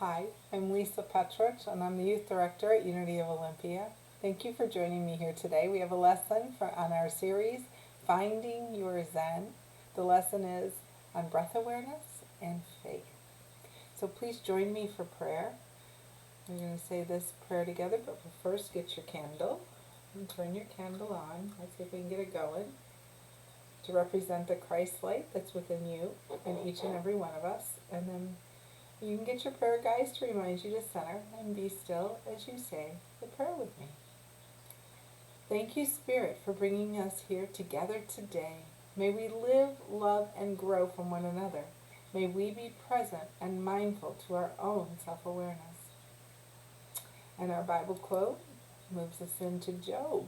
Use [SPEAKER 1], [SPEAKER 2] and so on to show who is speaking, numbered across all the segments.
[SPEAKER 1] Hi, I'm Lisa Petrich, and I'm the Youth Director at Unity of Olympia. Thank you for joining me here today. We have a lesson on our series, Finding Your Zen. The lesson is on breath awareness and faith. So please join me for prayer. We're going to say this prayer together, but first get your candle and turn your candle on. Let's see if we can get it going. To represent the Christ light that's within you and each and every one of us. And then you can get your prayer guides to remind you to center and be still as you say the prayer with me. Thank you, Spirit, for bringing us here together today. May we live, love, and grow from one another. May we be present and mindful to our own self-awareness. And our Bible quote moves us into Job.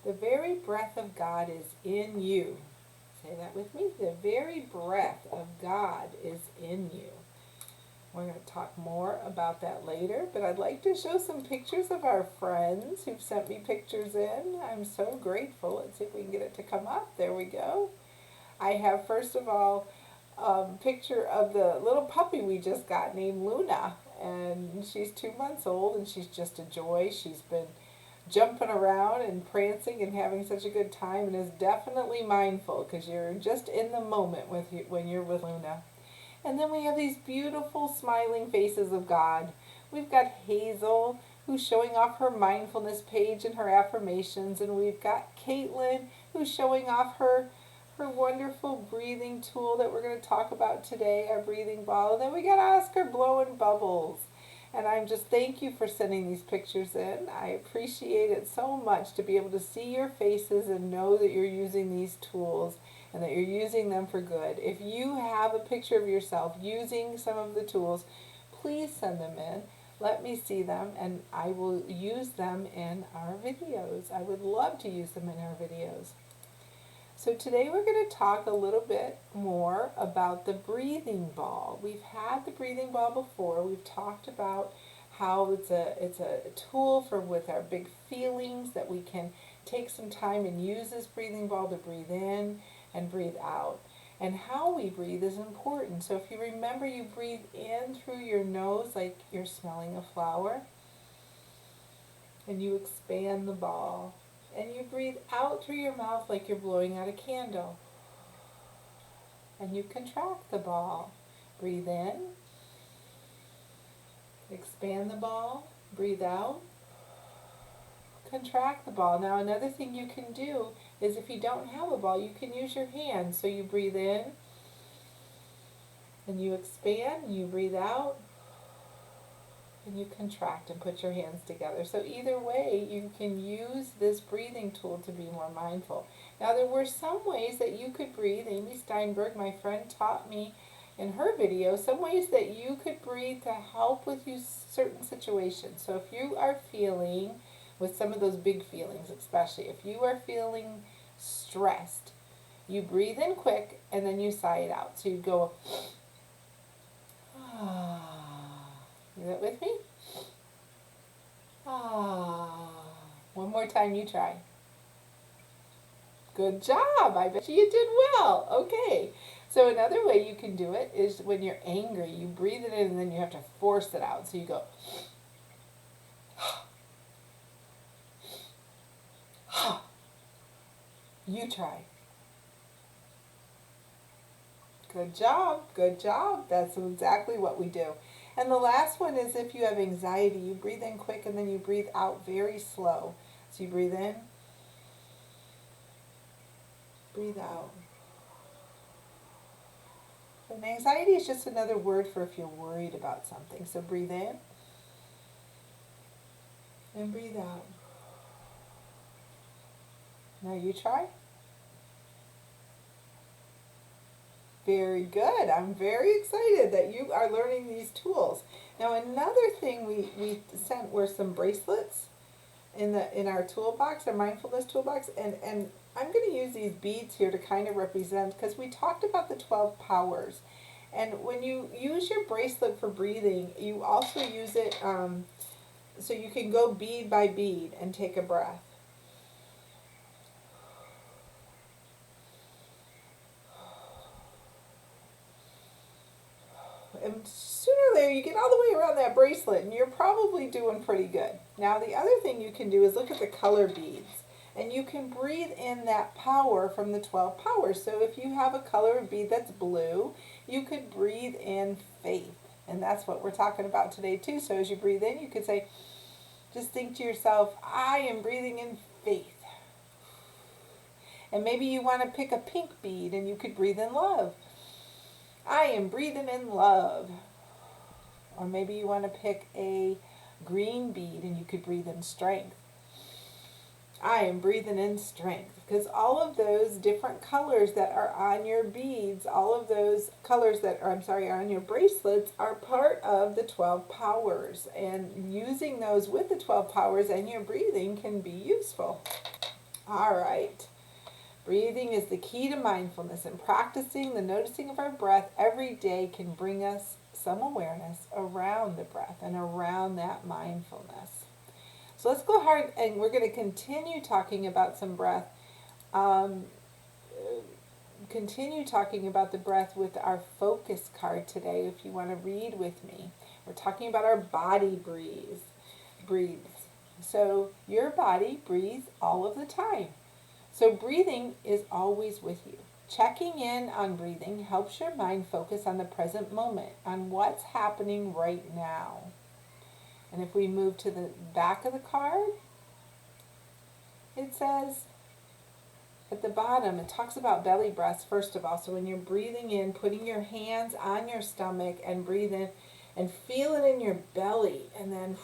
[SPEAKER 1] The very breath of God is in you. Say that with me. The very breath of God is in you. We're going to talk more about that later, but I'd like to show some pictures of our friends who've sent me pictures in. I'm so grateful. Let's see if we can get it to come up. There we go. I have, first of all, a picture of the little puppy we just got named Luna. And she's 2 months old, and she's just a joy. She's been jumping around and prancing and having such a good time, and is definitely mindful because you're just in the moment when you're with Luna. And then we have these beautiful smiling faces of God. We've got Hazel, who's showing off her mindfulness page and her affirmations, and we've got Caitlin, who's showing off her wonderful breathing tool that we're going to talk about today, our breathing ball. And then we got Oscar blowing bubbles. And I'm just, thank you for sending these pictures in. I appreciate it so much to be able to see your faces and know that you're using these tools and that you're using them for good. If you have a picture of yourself using some of the tools, please send them in. Let me see them, and I will use them in our videos. I would love to use them in our videos. So today we're going to talk a little bit more about the breathing ball. We've had the breathing ball before. We've talked about how it's a tool for with our big feelings, that we can take some time and use this breathing ball to breathe in and breathe out. And how we breathe is important. So if you remember, you breathe in through your nose like you're smelling a flower, and you expand the ball. And you breathe out through your mouth like you're blowing out a candle. And you contract the ball. Breathe in. Expand the ball. Breathe out. Contract the ball. Now another thing you can do is, if you don't have a ball, you can use your hands. So you breathe in. And you expand. And you breathe out. And you contract and put your hands together. So either way, you can use this breathing tool to be more mindful. Now there were some ways that you could breathe. Amy Steinberg, my friend, taught me in her video some ways that you could breathe to help with you certain situations. So if you are feeling, with some of those big feelings especially, if you are feeling stressed, you breathe in quick and then you sigh it out. So you go, ah. Is that with me? Ah. One more time, you try. Good job. I bet you did well. Okay. So another way you can do it is when you're angry, you breathe it in and then you have to force it out. So you go, you try. Good job. Good job. That's exactly what we do. And the last one is, if you have anxiety, you breathe in quick and then you breathe out very slow. So you breathe in, breathe out. And anxiety is just another word for if you're worried about something. So breathe in and breathe out. Now you try. Very good. I'm very excited that you are learning these tools. Now another thing we sent were some bracelets in our toolbox, our mindfulness toolbox, and I'm going to use these beads here to kind of represent, because we talked about the 12 powers. And when you use your bracelet for breathing, you also use it so you can go bead by bead and take a breath. And sooner there, you get all the way around that bracelet, and you're probably doing pretty good. Now, the other thing you can do is look at the color beads. And you can breathe in that power from the 12 powers. So if you have a color bead that's blue, you could breathe in faith. And that's what we're talking about today too. So as you breathe in, you could say, just think to yourself, I am breathing in faith. And maybe you want to pick a pink bead and you could breathe in love. I am breathing in love. Or maybe you want to pick a green bead and you could breathe in strength. I am breathing in strength, because all of those different colors that are on your beads, all of those colors that are, are on your bracelets are part of the 12 powers, and using those with the 12 powers and your breathing can be useful. All right. Breathing is the key to mindfulness, and practicing the noticing of our breath every day can bring us some awareness around the breath and around that mindfulness. So let's go hard, and we're going to continue talking about some breath. Continue talking about the breath with our focus card today if you want to read with me. We're talking about our body breathes. So your body breathes all of the time. So breathing is always with you. Checking in on breathing helps your mind focus on the present moment, on what's happening right now. And if we move to the back of the card, it says at the bottom, it talks about belly breaths first of all. So when you're breathing in, putting your hands on your stomach and breathe in and feel it in your belly, and then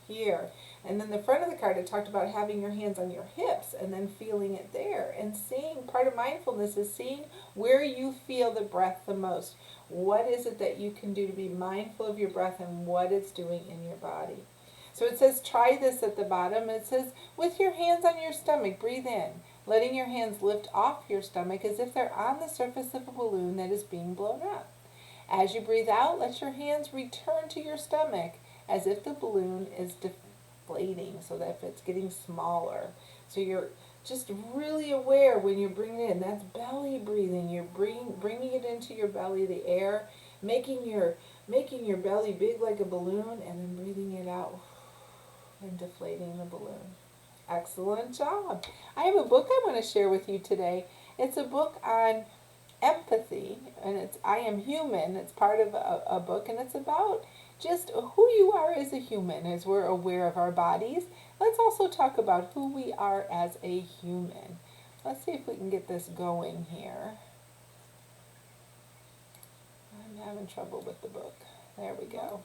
[SPEAKER 1] here. And then the front of the card, it talked about having your hands on your hips and then feeling it there. And seeing, part of mindfulness is seeing where you feel the breath the most. What is it that you can do to be mindful of your breath and what it's doing in your body? So it says, try this at the bottom. It says, with your hands on your stomach, breathe in, letting your hands lift off your stomach as if they're on the surface of a balloon that is being blown up. As you breathe out, let your hands return to your stomach as if the balloon is deflating, so that if it's getting smaller. So you're just really aware when you're bringing it in. That's belly breathing. You're bringing it into your belly, the air, making your belly big like a balloon, and then breathing it out and deflating the balloon. Excellent job. I have a book I want to share with you today. It's a book on empathy, and it's I Am Human. It's part of a book, and it's about just who you are as a human, as we're aware of our bodies. Let's also talk about who we are as a human. Let's see if we can get this going here. I'm having trouble with the book. There we go.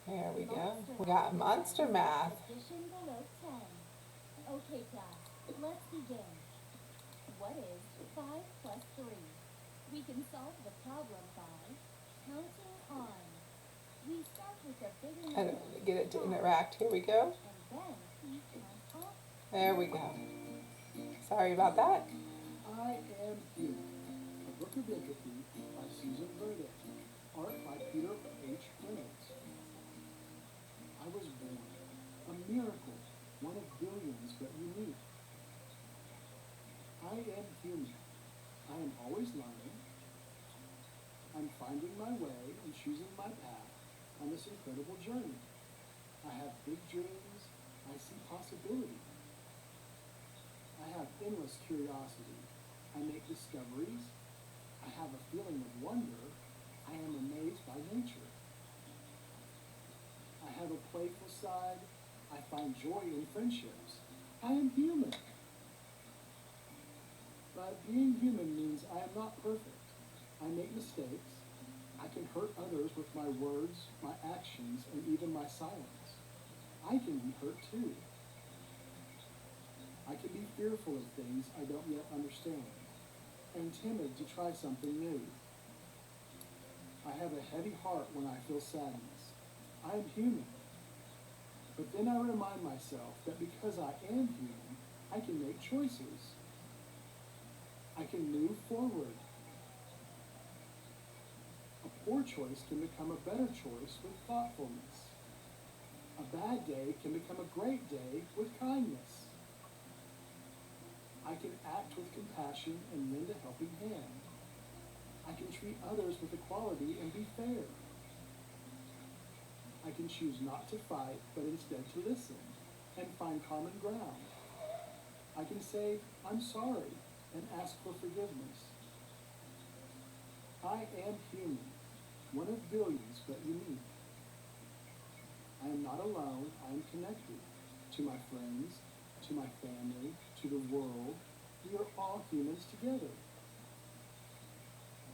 [SPEAKER 1] There we go. We got Monster Math.
[SPEAKER 2] Addition below 10. Okay, class, let's begin. What is 5 plus 3? We can solve the problem by counting on. We start with the bigger
[SPEAKER 1] I don't get it to interact. Here we go.
[SPEAKER 2] and then we count off.
[SPEAKER 1] There we go. Sorry about that.
[SPEAKER 3] I Am Human, a book of empathy by Susan Verde, art by Peter H. Reynolds. I was born, a miracle, one of billions but unique. I am human. I am always learning. I'm finding my way and choosing my path on this incredible journey. I have big dreams. I see possibility. I have endless curiosity. I make discoveries. I have a feeling of wonder. I am amazed by nature. I have a playful side. I find joy in friendships. I am human. But being human means I am not perfect. I make mistakes. I can hurt others with my words, my actions, and even my silence. I can be hurt too. I can be fearful of things I don't yet understand, and timid to try something new. I have a heavy heart when I feel sadness. I am human. But then I remind myself that because I am human, I can make choices. I can move forward. A poor choice can become a better choice with thoughtfulness. A bad day can become a great day with kindness. I can act with compassion and lend a helping hand. I I can treat others with equality and be fair. I can choose not to fight, but instead to listen and find common ground. I can say, I'm sorry, and ask for forgiveness. I am human, one of billions, but unique. I am not alone, I am connected to my friends, to my family, to the world. We are all humans together.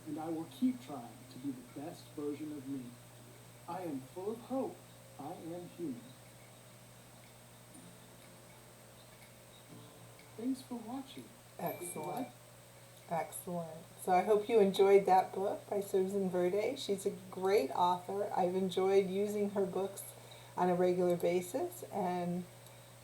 [SPEAKER 3] And I will keep trying to be the best version of me. I am full of hope. I am human. Thanks for watching. If you
[SPEAKER 1] Excellent.
[SPEAKER 3] like,
[SPEAKER 1] Excellent. So I hope you enjoyed that book by Susan Verde. She's a great author. I've enjoyed using her books on a regular basis, and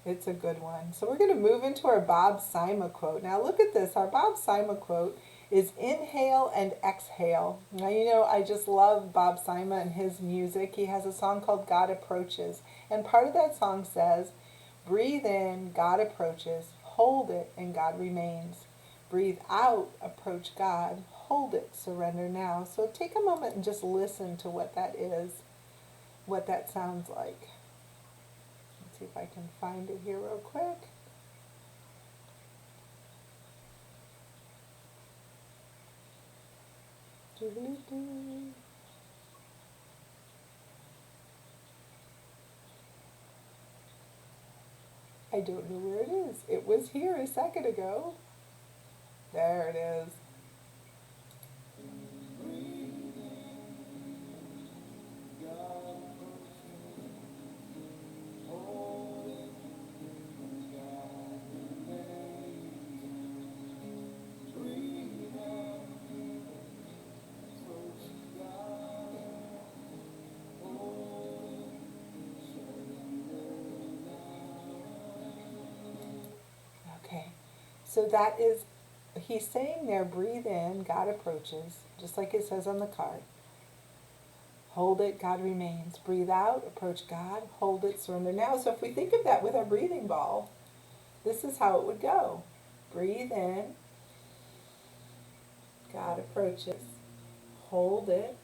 [SPEAKER 1] it's a good one. So we're going to move into our Bob Sima quote. Now look at this. Our Bob Sima quote is inhale and exhale. Now you know I just love Bob Sima and his music. He has a song called God Approaches. And part of that song says, breathe in, God approaches, hold it, and God remains. Breathe out, approach God, hold it, surrender now. So take a moment and just listen to what that is, what that sounds like. Let's see if I can find it here real quick. Doo-doo-doo. I don't know where it is. It was here a second ago. There it is. Okay. So that is, he's saying there, breathe in, God approaches, just like it says on the card. Hold it, God remains. Breathe out, approach God, hold it, surrender now. So if we think of that with our breathing ball, this is how it would go. Breathe in, God approaches. Hold it,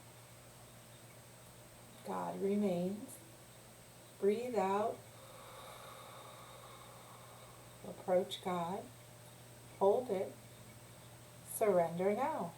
[SPEAKER 1] God remains. Breathe out, approach God, hold it, surrender now.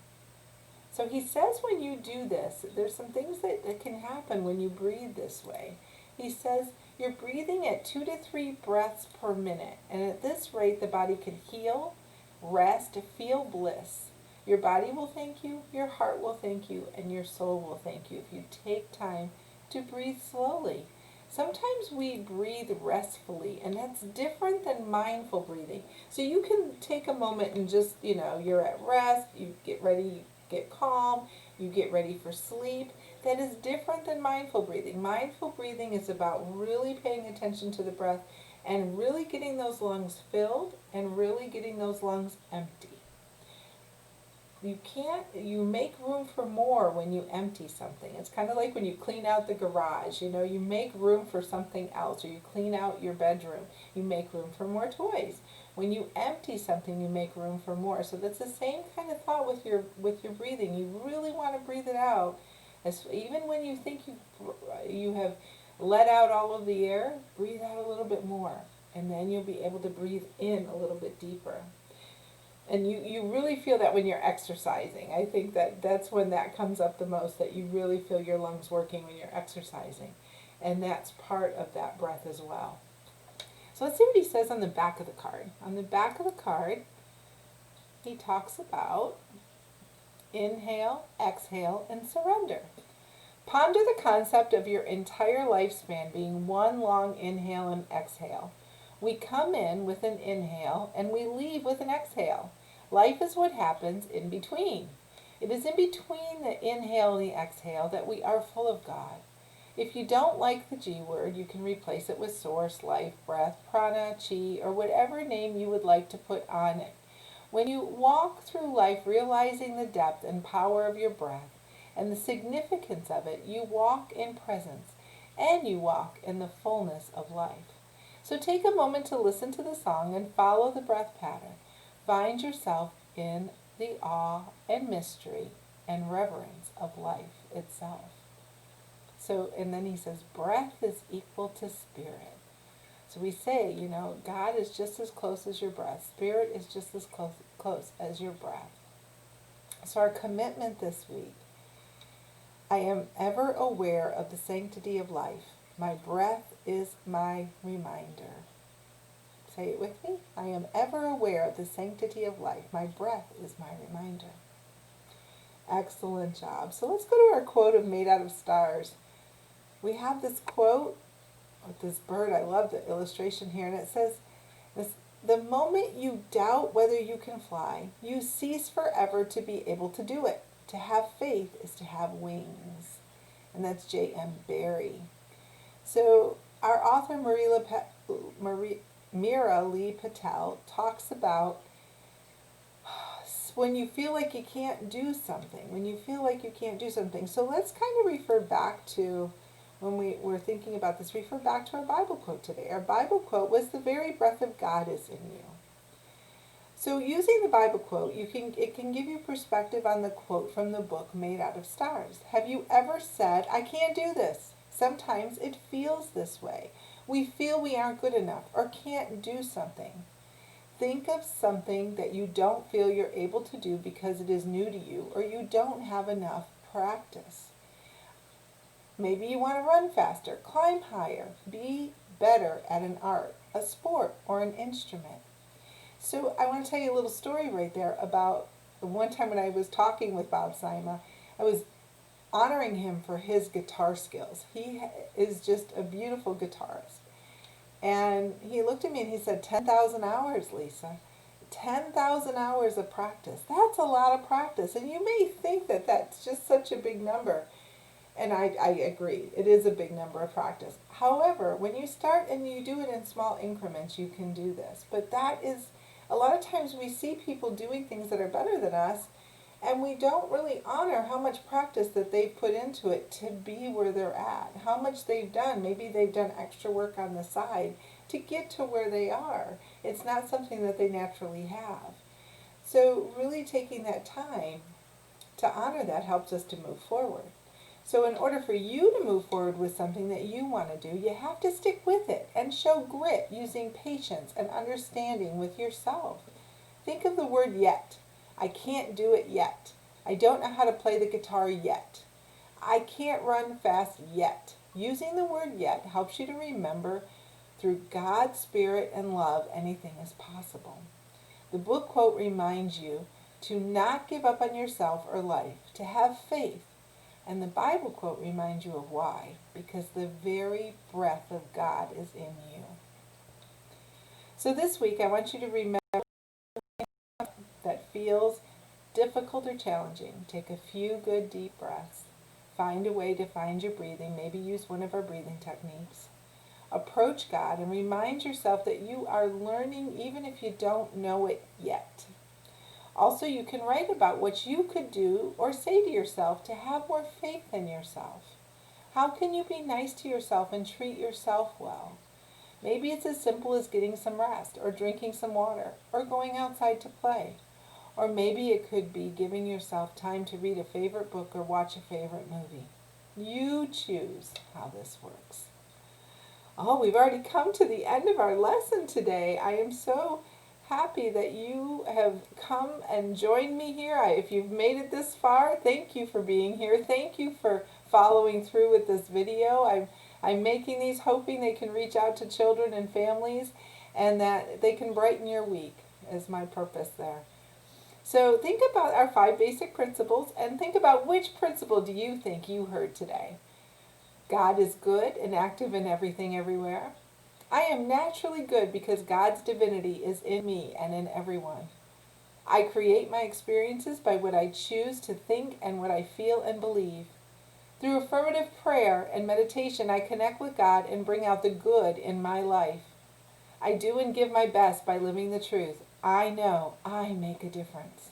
[SPEAKER 1] So he says when you do this, there's some things that can happen when you breathe this way. He says you're breathing at 2 to 3 breaths per minute. And at this rate, the body can heal, rest, feel bliss. Your body will thank you, your heart will thank you, and your soul will thank you if you take time to breathe slowly. Sometimes we breathe restfully, and that's different than mindful breathing. So you can take a moment and just, you're at rest, you get ready, get calm, you get ready for sleep. That is different than mindful breathing. Mindful breathing is about really paying attention to the breath and really getting those lungs filled and really getting those lungs empty. You make room for more when you empty something. It's kind of like when you clean out the garage, you make room for something else, or you clean out your bedroom, you make room for more toys. When you empty something, you make room for more. So that's the same kind of thought with your breathing. You really want to breathe it out. Even when you think you have let out all of the air, breathe out a little bit more. And then you'll be able to breathe in a little bit deeper. And you really feel that when you're exercising. I think that's when that comes up the most, that you really feel your lungs working when you're exercising. And that's part of that breath as well. So let's see what he says on the back of the card. On the back of the card, he talks about inhale, exhale, and surrender. Ponder the concept of your entire lifespan being one long inhale and exhale. We come in with an inhale and we leave with an exhale. Life is what happens in between. It is in between the inhale and the exhale that we are full of God. If you don't like the G word, you can replace it with source, life, breath, prana, chi, or whatever name you would like to put on it. When you walk through life realizing the depth and power of your breath and the significance of it, you walk in presence and you walk in the fullness of life. So take a moment to listen to the song and follow the breath pattern. Find yourself in the awe and mystery and reverence of life itself. So, and then he says, breath is equal to spirit. So we say, God is just as close as your breath. Spirit is just as close as your breath. So our commitment this week, I am ever aware of the sanctity of life. My breath is my reminder. Say it with me. I am ever aware of the sanctity of life. My breath is my reminder. Excellent job. So let's go to our quote of Made Out of Stars. We have this quote with this bird. I love the illustration here. And it says, the moment you doubt whether you can fly, you cease forever to be able to do it. To have faith is to have wings. And that's J.M. Barrie. So our author Mira Lee Patel talks about when you feel like you can't do something, So let's kind of refer back to when we were thinking about this, refer back to our Bible quote today. Our Bible quote was, the very breath of God is in you. So using the Bible quote, it can give you perspective on the quote from the book Made Out of Stars. Have you ever said, I can't do this? Sometimes it feels this way. We feel we aren't good enough or can't do something. Think of something that you don't feel you're able to do because it is new to you or you don't have enough practice. Maybe you want to run faster, climb higher, be better at an art, a sport, or an instrument. So I want to tell you a little story right there about one time when I was talking with Bob Sima. I was honoring him for his guitar skills. He is just a beautiful guitarist. And he looked at me and he said, 10,000 hours, Lisa. 10,000 hours of practice. That's a lot of practice. And you may think that that's just such a big number. And I agree. It is a big number of practice. However, when you start and you do it in small increments, you can do this. But that is, a lot of times we see people doing things that are better than us, and we don't really honor how much practice that they've put into it to be where they're at, how much they've done. Maybe they've done extra work on the side to get to where they are. It's not something that they naturally have. So really taking that time to honor that helps us to move forward. So in order for you to move forward with something that you want to do, you have to stick with it and show grit using patience and understanding with yourself. Think of the word yet. I can't do it yet. I don't know how to play the guitar yet. I can't run fast yet. Using the word yet helps you to remember through God's Spirit and love, anything is possible. The book quote reminds you to not give up on yourself or life, to have faith. And the Bible quote reminds you of why. Because the very breath of God is in you. So this week I want you to remember that feels difficult or challenging. Take a few good deep breaths. Find a way to find your breathing. Maybe use one of our breathing techniques. Approach God and remind yourself that you are learning even if you don't know it yet. Also, you can write about what you could do or say to yourself to have more faith in yourself. How can you be nice to yourself and treat yourself well? Maybe it's as simple as getting some rest or drinking some water or going outside to play. Or maybe it could be giving yourself time to read a favorite book or watch a favorite movie. You choose how this works. Oh, we've already come to the end of our lesson today. I am so happy that you have come and joined me here. If you've made it this far, thank you for being here. Thank you for following through with this video. I'm making these hoping they can reach out to children and families and that they can brighten your week is my purpose there. So think about our 5 basic principles and think about which principle do you think you heard today. God is good and active in everything everywhere. I am naturally good because God's divinity is in me and in everyone. I create my experiences by what I choose to think and what I feel and believe. Through affirmative prayer and meditation, I connect with God and bring out the good in my life. I do and give my best by living the truth. I know I make a difference.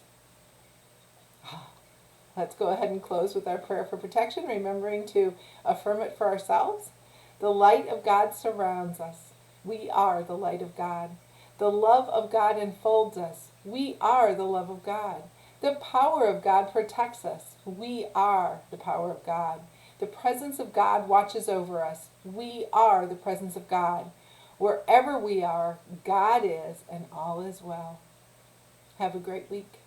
[SPEAKER 1] Let's go ahead and close with our prayer for protection, remembering to affirm it for ourselves. The light of God surrounds us. We are the light of God. The love of God enfolds us. We are the love of God. The power of God protects us. We are the power of God. The presence of God watches over us. We are the presence of God. Wherever we are, God is, and all is well. Have a great week.